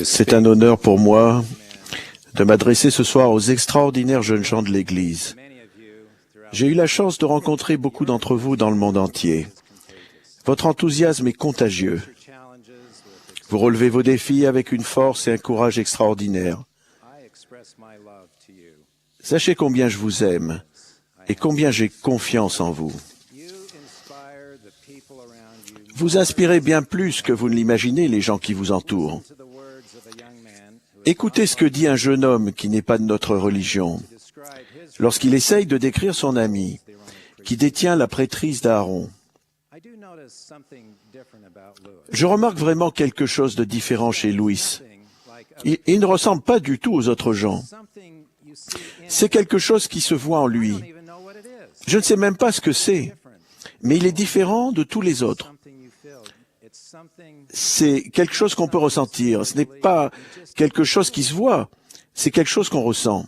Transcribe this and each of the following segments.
C'est un honneur pour moi de m'adresser ce soir aux extraordinaires jeunes gens de l'Église. J'ai eu la chance de rencontrer beaucoup d'entre vous dans le monde entier. Votre enthousiasme est contagieux. Vous relevez vos défis avec une force et un courage extraordinaires. Sachez combien je vous aime et combien j'ai confiance en vous. Vous inspirez bien plus que vous ne l'imaginez les gens qui vous entourent. Écoutez ce que dit un jeune homme qui n'est pas de notre religion, lorsqu'il essaye de décrire son ami, qui détient la prêtrise d'Aaron. Je remarque vraiment quelque chose de différent chez Louis. Il ne ressemble pas du tout aux autres gens. C'est quelque chose qui se voit en lui. Je ne sais même pas ce que c'est, mais il est différent de tous les autres. C'est quelque chose qu'on peut ressentir. Ce n'est pas quelque chose qui se voit, c'est quelque chose qu'on ressent.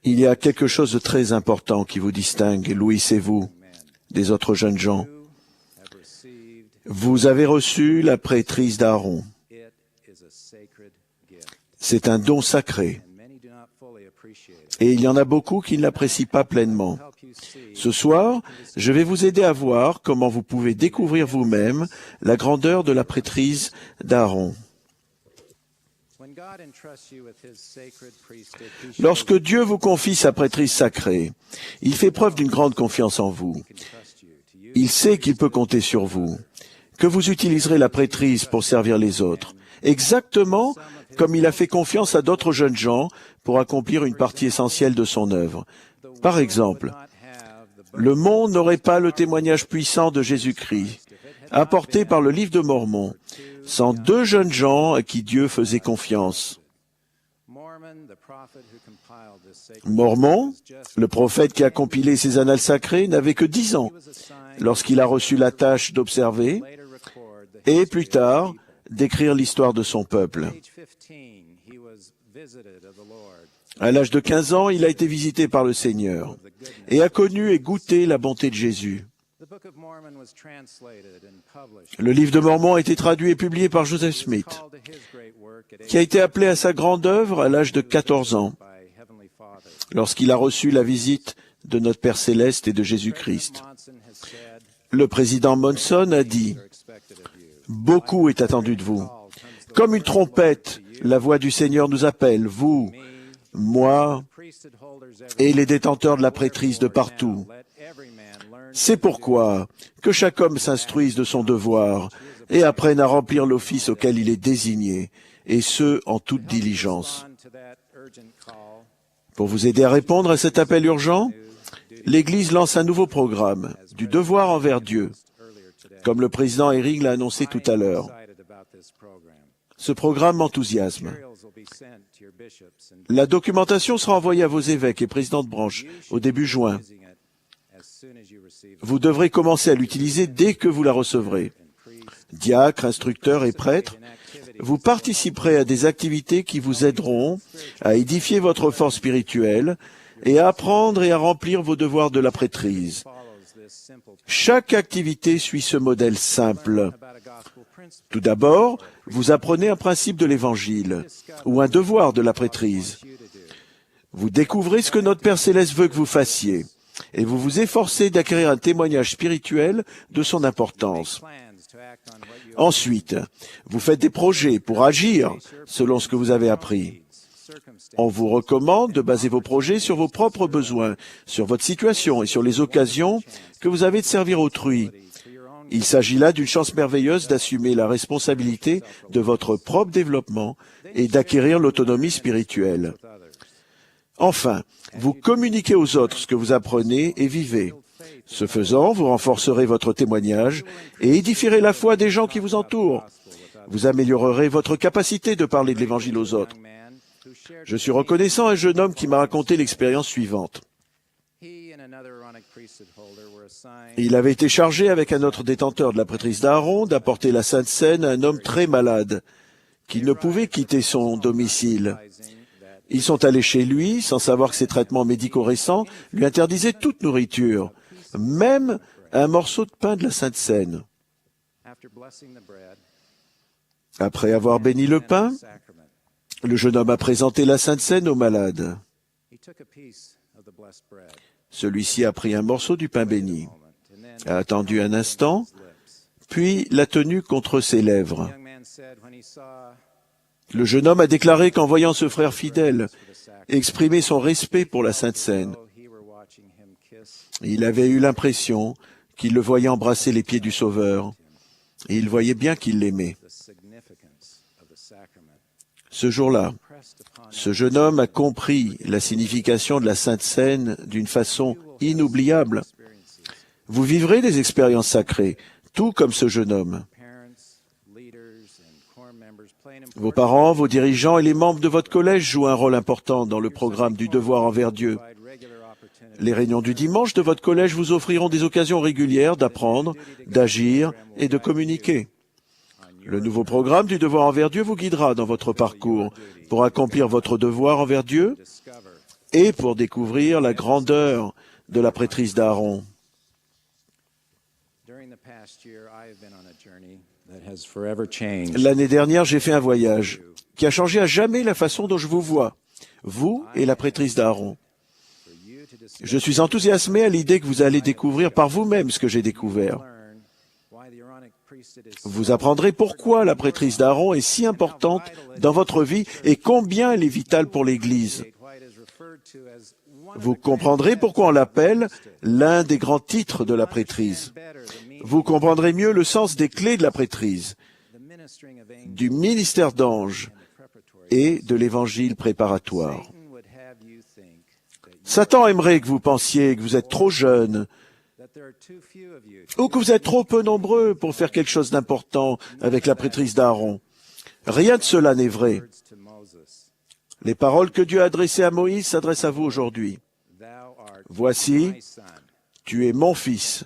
Il y a quelque chose de très important qui vous distingue, Louis et vous, des autres jeunes gens. Vous avez reçu la prêtrise d'Aaron. C'est un don sacré. Et il y en a beaucoup qui ne l'apprécient pas pleinement. Ce soir, je vais vous aider à voir comment vous pouvez découvrir vous-même la grandeur de la prêtrise d'Aaron. Lorsque Dieu vous confie sa prêtrise sacrée, il fait preuve d'une grande confiance en vous. Il sait qu'il peut compter sur vous, que vous utiliserez la prêtrise pour servir les autres, exactement comme il a fait confiance à d'autres jeunes gens pour accomplir une partie essentielle de son œuvre. Par exemple, le monde n'aurait pas le témoignage puissant de Jésus-Christ, apporté par le livre de Mormon, sans deux jeunes gens à qui Dieu faisait confiance. Mormon, le prophète qui a compilé ces annales sacrées, n'avait que 10 ans lorsqu'il a reçu la tâche d'observer et, plus tard, d'écrire l'histoire de son peuple. À l'âge de 15 ans, il a été visité par le Seigneur et a connu et goûté la bonté de Jésus. Le livre de Mormon a été traduit et publié par Joseph Smith, qui a été appelé à sa grande œuvre à l'âge de 14 ans, lorsqu'il a reçu la visite de notre Père Céleste et de Jésus-Christ. Le président Monson a dit « Beaucoup est attendu de vous. Comme une trompette, la voix du Seigneur nous appelle, vous, moi et les détenteurs de la prêtrise de partout. C'est pourquoi que chaque homme s'instruise de son devoir et apprenne à remplir l'office auquel il est désigné, et ce, en toute diligence. » Pour vous aider à répondre à cet appel urgent, l'Église lance un nouveau programme, du devoir envers Dieu, comme le président Eric l'a annoncé tout à l'heure. Ce programme m'enthousiasme. La documentation sera envoyée à vos évêques et présidents de branche au début juin. Vous devrez commencer à l'utiliser dès que vous la recevrez. Diacres, instructeurs et prêtres, vous participerez à des activités qui vous aideront à édifier votre force spirituelle et à apprendre et à remplir vos devoirs de la prêtrise. Chaque activité suit ce modèle simple. Tout d'abord, vous apprenez un principe de l'Évangile ou un devoir de la prêtrise. Vous découvrez ce que notre Père Céleste veut que vous fassiez et vous vous efforcez d'acquérir un témoignage spirituel de son importance. Ensuite, vous faites des projets pour agir selon ce que vous avez appris. On vous recommande de baser vos projets sur vos propres besoins, sur votre situation et sur les occasions que vous avez de servir autrui. Il s'agit là d'une chance merveilleuse d'assumer la responsabilité de votre propre développement et d'acquérir l'autonomie spirituelle. Enfin, vous communiquez aux autres ce que vous apprenez et vivez. Ce faisant, vous renforcerez votre témoignage et édifierez la foi des gens qui vous entourent. Vous améliorerez votre capacité de parler de l'Évangile aux autres. Je suis reconnaissant à un jeune homme qui m'a raconté l'expérience suivante. Il avait été chargé avec un autre détenteur de la prêtrise d'Aaron d'apporter la Sainte Seine à un homme très malade, qui ne pouvait quitter son domicile. Ils sont allés chez lui, sans savoir que ses traitements médicaux récents lui interdisaient toute nourriture, même un morceau de pain de la Sainte Seine. Après avoir béni le pain, le jeune homme a présenté la Sainte Seine au malade. Celui-ci a pris un morceau du pain béni, a attendu un instant, puis l'a tenu contre ses lèvres. Le jeune homme a déclaré qu'en voyant ce frère fidèle exprimer son respect pour la Sainte Seine, il avait eu l'impression qu'il le voyait embrasser les pieds du Sauveur, et il voyait bien qu'il l'aimait. Ce jour-là, ce jeune homme a compris la signification de la Sainte Seine d'une façon inoubliable. Vous vivrez des expériences sacrées, tout comme ce jeune homme. Vos parents, vos dirigeants et les membres de votre collège jouent un rôle important dans le programme du devoir envers Dieu. Les réunions du dimanche de votre collège vous offriront des occasions régulières d'apprendre, d'agir et de communiquer. Le nouveau programme du devoir envers Dieu vous guidera dans votre parcours pour accomplir votre devoir envers Dieu et pour découvrir la grandeur de la prêtrise d'Aaron. L'année dernière, j'ai fait un voyage qui a changé à jamais la façon dont je vous vois, vous et la prêtrise d'Aaron. Je suis enthousiasmé à l'idée que vous allez découvrir par vous-même ce que j'ai découvert. Vous apprendrez pourquoi la prêtrise d'Aaron est si importante dans votre vie et combien elle est vitale pour l'Église. Vous comprendrez pourquoi on l'appelle l'un des grands titres de la prêtrise. Vous comprendrez mieux le sens des clés de la prêtrise, du ministère d'ange et de l'évangile préparatoire. Satan aimerait que vous pensiez que vous êtes trop jeune ou que vous êtes trop peu nombreux pour faire quelque chose d'important avec la prêtrise d'Aaron. Rien de cela n'est vrai. Les paroles que Dieu a adressées à Moïse s'adressent à vous aujourd'hui. Voici, tu es mon fils,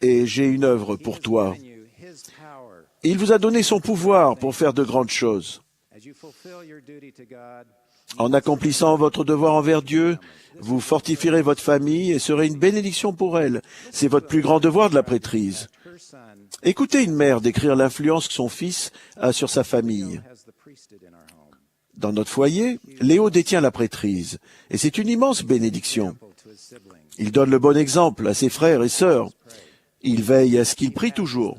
et j'ai une œuvre pour toi. Il vous a donné son pouvoir pour faire de grandes choses. En accomplissant votre devoir envers Dieu, vous fortifierez votre famille et serez une bénédiction pour elle. C'est votre plus grand devoir de la prêtrise. Écoutez une mère décrire l'influence que son fils a sur sa famille. Dans notre foyer, Léo détient la prêtrise, et c'est une immense bénédiction. Il donne le bon exemple à ses frères et sœurs. Il veille à ce qu'ils prient toujours.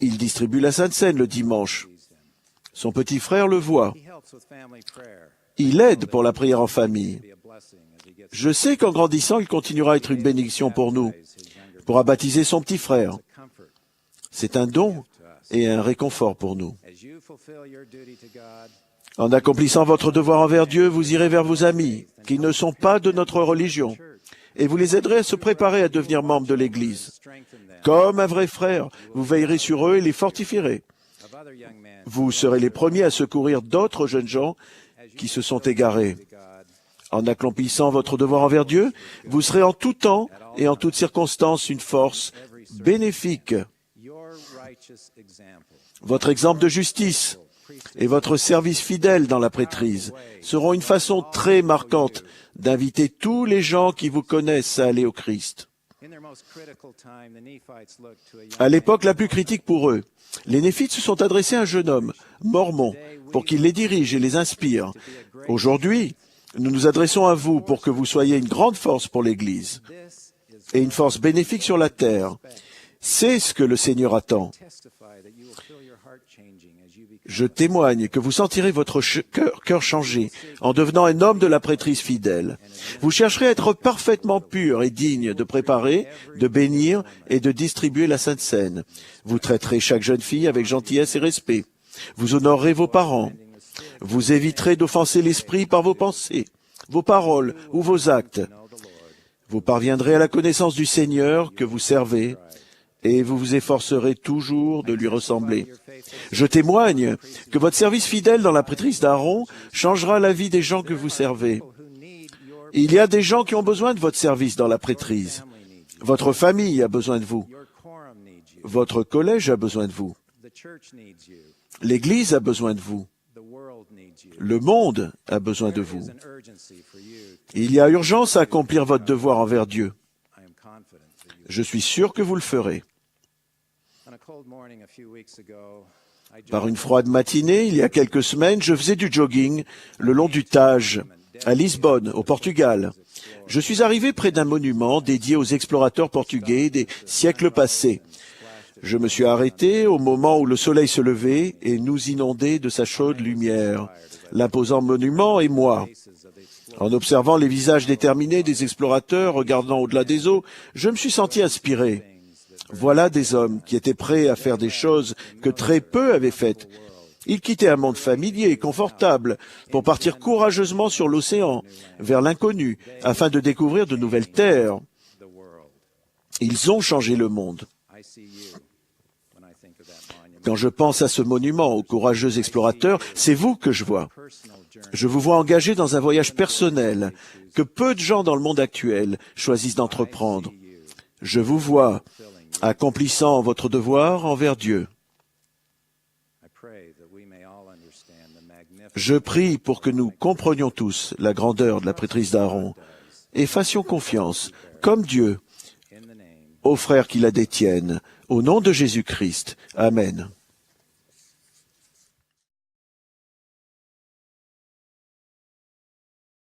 Il distribue la Sainte Seine le dimanche. Son petit frère le voit. Il aide pour la prière en famille. Je sais qu'en grandissant, il continuera à être une bénédiction pour nous, pourra baptiser son petit frère. C'est un don et un réconfort pour nous. En accomplissant votre devoir envers Dieu, vous irez vers vos amis, qui ne sont pas de notre religion, et vous les aiderez à se préparer à devenir membres de l'Église. Comme un vrai frère, vous veillerez sur eux et les fortifierez. Vous serez les premiers à secourir d'autres jeunes gens qui se sont égarés. En accomplissant votre devoir envers Dieu, vous serez en tout temps et en toutes circonstances une force bénéfique. Votre exemple de justice et votre service fidèle dans la prêtrise seront une façon très marquante d'inviter tous les gens qui vous connaissent à aller au Christ. À l'époque la plus critique pour eux, les Néphites se sont adressés à un jeune homme, Mormon, pour qu'il les dirige et les inspire. Aujourd'hui, nous nous adressons à vous pour que vous soyez une grande force pour l'Église et une force bénéfique sur la terre. C'est ce que le Seigneur attend. Je témoigne que vous sentirez votre cœur changer en devenant un homme de la prêtrise fidèle. Vous chercherez à être parfaitement pur et digne de préparer, de bénir et de distribuer la Sainte Seine. Vous traiterez chaque jeune fille avec gentillesse et respect. Vous honorerez vos parents. Vous éviterez d'offenser l'Esprit par vos pensées, vos paroles ou vos actes. Vous parviendrez à la connaissance du Seigneur que vous servez et vous vous efforcerez toujours de lui ressembler. Je témoigne que votre service fidèle dans la prêtrise d'Aaron changera la vie des gens que vous servez. Il y a des gens qui ont besoin de votre service dans la prêtrise. Votre famille a besoin de vous. Votre collège a besoin de vous. L'Église a besoin de vous. Le monde a besoin de vous. Il y a urgence à accomplir votre devoir envers Dieu. Je suis sûr que vous le ferez. Par une froide matinée, il y a quelques semaines, je faisais du jogging le long du Tage, à Lisbonne, au Portugal. Je suis arrivé près d'un monument dédié aux explorateurs portugais des siècles passés. Je me suis arrêté au moment où le soleil se levait et nous inondait de sa chaude lumière, l'imposant monument et moi. En observant les visages déterminés des explorateurs regardant au-delà des eaux, je me suis senti inspiré. Voilà des hommes qui étaient prêts à faire des choses que très peu avaient faites. Ils quittaient un monde familier et confortable pour partir courageusement sur l'océan, vers l'inconnu, afin de découvrir de nouvelles terres. Ils ont changé le monde. Quand je pense à ce monument aux courageux explorateurs, c'est vous que je vois. Je vous vois engagé dans un voyage personnel que peu de gens dans le monde actuel choisissent d'entreprendre. Je vous vois accomplissant votre devoir envers Dieu. Je prie pour que nous comprenions tous la grandeur de la prêtrise d'Aaron et fassions confiance, comme Dieu, aux frères qui la détiennent, au nom de Jésus-Christ. Amen.